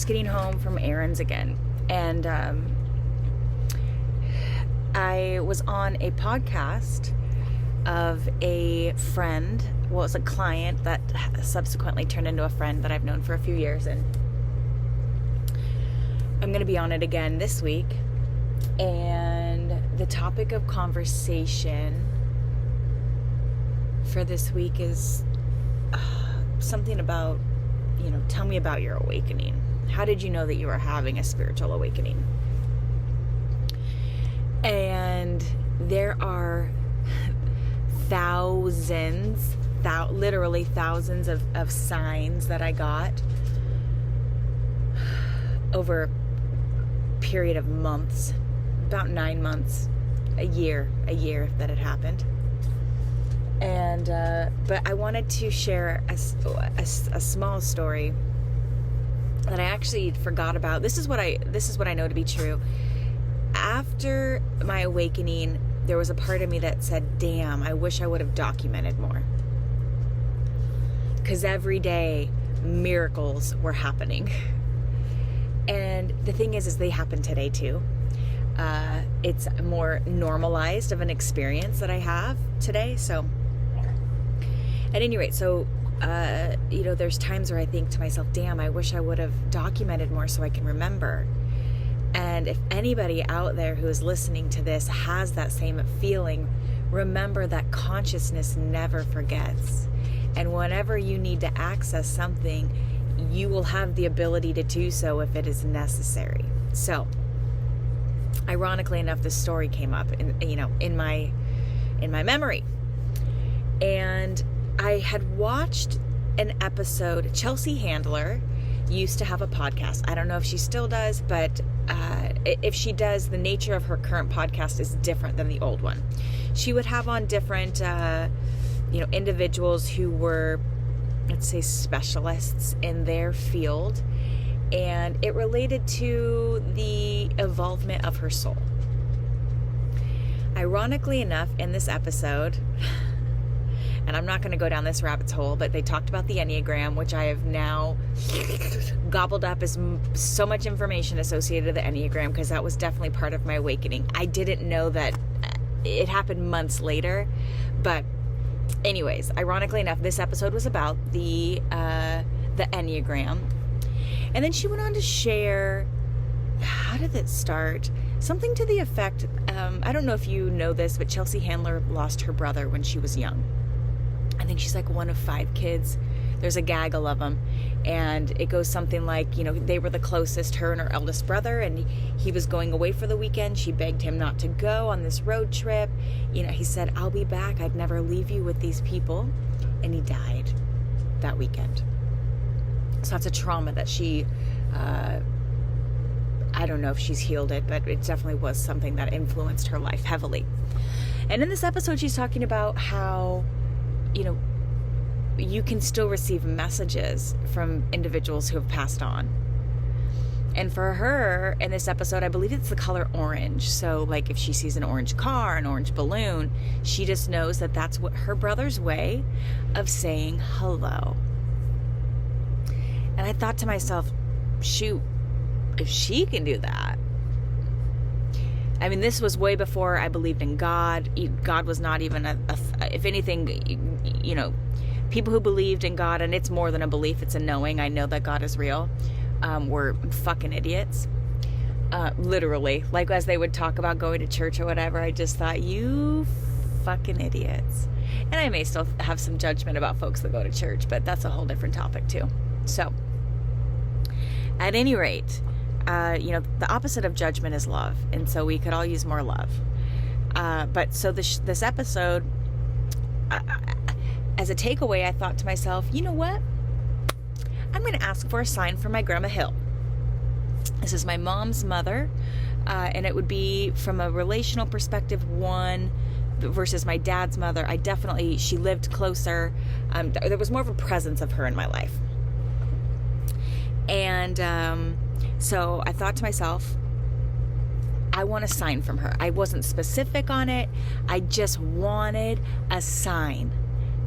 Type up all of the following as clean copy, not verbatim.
getting home from errands again, and I was on a podcast of a friend. Well, it's a client that subsequently turned into a friend that I've known for a few years, and I'm going to be on it again this week. And the topic of conversation for this week is something about, tell me about your awakening. How did you know that you were having a spiritual awakening? And there are literally thousands of signs that I got over a period of months, about 9 months, a year that it happened. And but I wanted to share a small story that I actually forgot about. This is what I know to be true. After my awakening, there was a part of me that said, damn, I wish I would have documented more. Because every day, miracles were happening. And the thing is they happen today too. It's more normalized of an experience that I have today. So, at any rate, there's times where I think to myself, damn, I wish I would have documented more so I can remember. And if anybody out there who is listening to this has that same feeling, remember that consciousness never forgets. And whenever you need to access something, you will have the ability to do so if it is necessary. So, ironically enough, this story came up in my memory. And I had watched an episode. Chelsea Handler used to have a podcast. I don't know if she still does, but if she does, the nature of her current podcast is different than the old one. She would have on different, individuals who were, let's say, specialists in their field, and it related to the evolvement of her soul. Ironically enough, in this episode, and I'm not going to go down this rabbit's hole, but they talked about the Enneagram, which I have now gobbled up as so much information associated with the Enneagram, because that was definitely part of my awakening. I didn't know that it happened months later, but anyways, ironically enough, this episode was about the Enneagram. And then she went on to share, how did it start? Something to the effect, I don't know if you know this, but Chelsea Handler lost her brother when she was young. I think she's like one of 5 kids. There's a gaggle of them. And it goes something like, they were the closest, her and her eldest brother, and he was going away for the weekend. She begged him not to go on this road trip. He said, I'll be back. I'd never leave you with these people. And he died that weekend. So that's a trauma that she, I don't know if she's healed it, but it definitely was something that influenced her life heavily. And in this episode, she's talking about how, you can still receive messages from individuals who have passed on. And for her, in this episode, I believe it's the color orange. So, like, if she sees an orange car, an orange balloon, she just knows that that's what her brother's way of saying hello. And I thought to myself, shoot, if she can do that. I mean, this was way before I believed in God. God was not even if anything, people who believed in God, and it's more than a belief, it's a knowing. I know that God is real. Were fucking idiots. Literally. Like, as they would talk about going to church or whatever, I just thought, you fucking idiots. And I may still have some judgment about folks that go to church, but that's a whole different topic too. So, at any rate, the opposite of judgment is love. And so we could all use more love. But so this episode, as a takeaway, I thought to myself, you know what? I'm going to ask for a sign from my Grandma Hill. This is my mom's mother, and it would be from a relational perspective, one versus my dad's mother. She lived closer. There was more of a presence of her in my life. And so I thought to myself, I want a sign from her. I wasn't specific on it. I just wanted a sign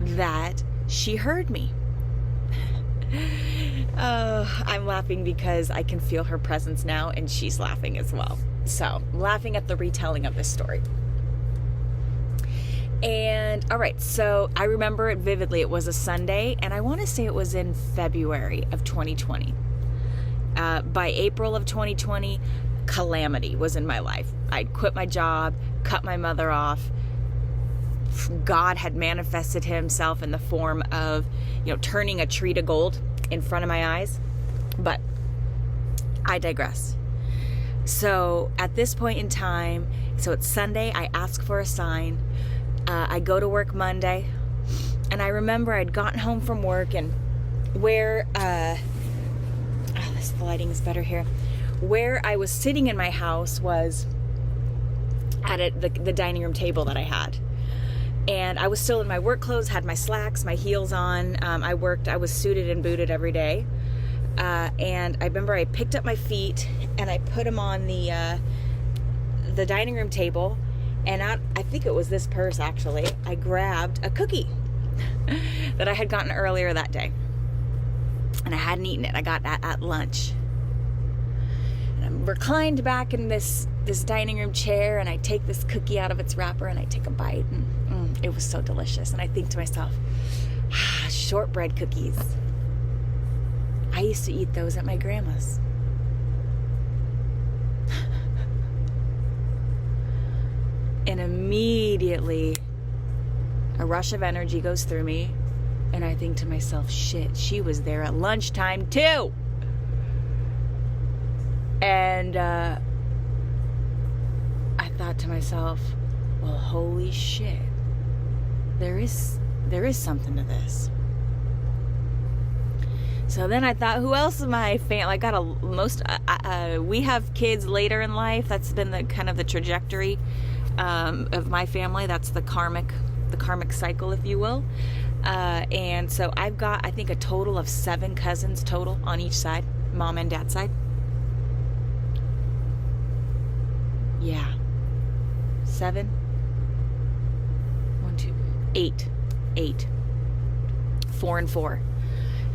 that she heard me. I'm laughing because I can feel her presence now, and she's laughing as well. So I'm laughing at the retelling of this story. And all right, so I remember it vividly. It was a Sunday, and I want to say it was in February of 2020. By April of 2020, calamity was in my life. I'd quit my job, cut my mother off. God had manifested himself in the form of, turning a tree to gold in front of my eyes. But I digress. So at this point in time, so it's Sunday, I ask for a sign. I go to work Monday, and I remember I'd gotten home from work, and where, the lighting is better here. Where I was sitting in my house was at the dining room table that I had. And I was still in my work clothes, had my slacks, my heels on. I was suited and booted every day. And I remember I picked up my feet and I put them on the dining room table. And I think it was this purse, actually. I grabbed a cookie that I had gotten earlier that day. And I hadn't eaten it. I got that at lunch. And I'm reclined back in this dining room chair, and I take this cookie out of its wrapper, and I take a bite. And it was so delicious. And I think to myself, shortbread cookies. I used to eat those at my grandma's. And immediately, a rush of energy goes through me, and I think to myself, shit, she was there at lunchtime too. And I thought to myself, well, holy shit, there is something to this. So then I thought, who else in my family? We have kids later in life. That's been the kind of the trajectory of my family. That's the karmic cycle, if you will. And so I've got, I think, a total of 7 cousins total on each side, mom and dad side. Yeah. 7. 1, 2, 8. 8. 4 and 4.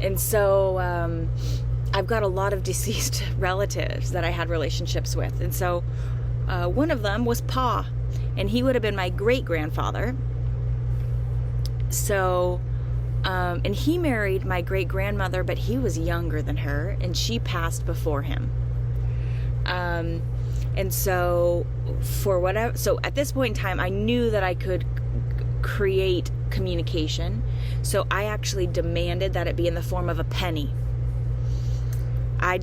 And so I've got a lot of deceased relatives that I had relationships with. And so one of them was Pa, and he would have been my great-grandfather. So, and he married my great-grandmother, but he was younger than her, and she passed before him. And so so at this point in time, I knew that I could create communication. So I actually demanded that it be in the form of a penny. I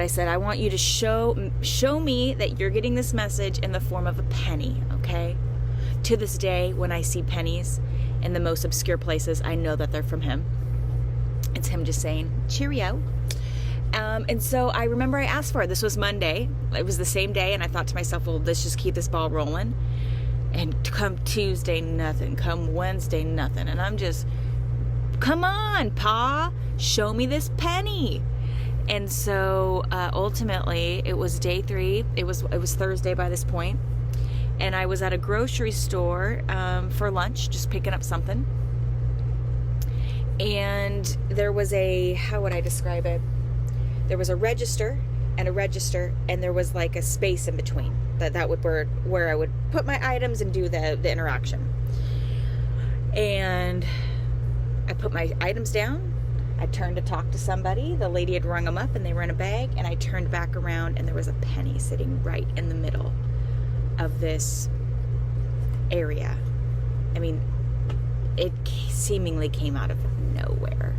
said, I want you to show me that you're getting this message in the form of a penny, okay? To this day, when I see pennies in the most obscure places, I know that they're from him. It's him just saying, cheerio. And so I remember I asked for it. This was Monday. It was the same day, and I thought to myself, well, let's just keep this ball rolling. And come Tuesday, nothing. Come Wednesday, nothing. And I'm just, come on, Pa, show me this penny. And so ultimately, it was day 3. It was Thursday by this point. And I was at a grocery store for lunch, just picking up something. And there was how would I describe it? There was a register, and there was like a space in between. That would where I would put my items and do the interaction. And I put my items down. I turned to talk to somebody. The lady had rung them up, and they were in a bag. And I turned back around, and there was a penny sitting right in the middle of this area. I mean, it seemingly came out of nowhere.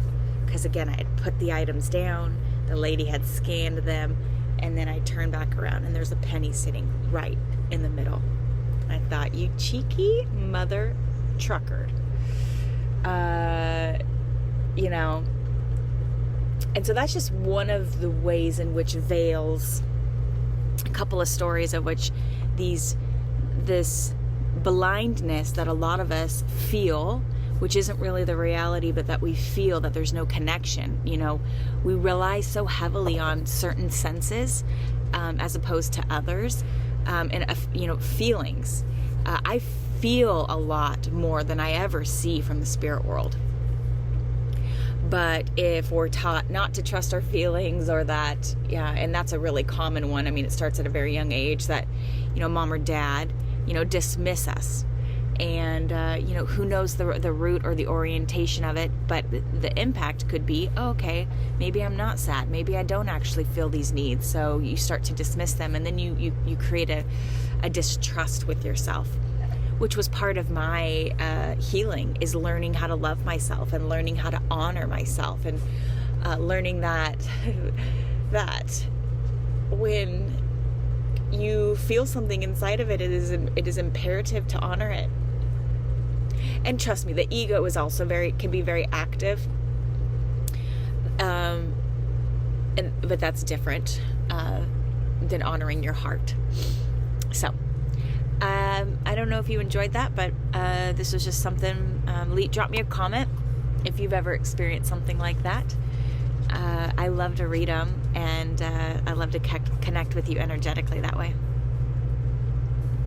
Because again, I had put the items down. The lady had scanned them. And then I turned back around, and there's a penny sitting right in the middle. I thought, you cheeky mother trucker. And so that's just one of the ways in which veils a couple of stories of which this blindness that a lot of us feel, which isn't really the reality, but that we feel that there's no connection. We rely so heavily on certain senses as opposed to others, and feelings. I feel a lot more than I ever see from the spirit world. But if we're taught not to trust our feelings, or that, yeah, and that's a really common one. I mean, it starts at a very young age that, mom or dad, dismiss us. And, who knows the root or the orientation of it, but the impact could be, oh, okay, maybe I'm not sad. Maybe I don't actually feel these needs. So you start to dismiss them, and then you create a distrust with yourself, which was part of my healing, is learning how to love myself and learning how to honor myself, and learning that when you feel something inside of it, it is imperative to honor it. And trust me, the ego is also can be very active, but that's different than honoring your heart. So I don't know if you enjoyed that, but this was just something. Drop me a comment if you've ever experienced something like that. I love to read them, and I love to connect with you energetically that way.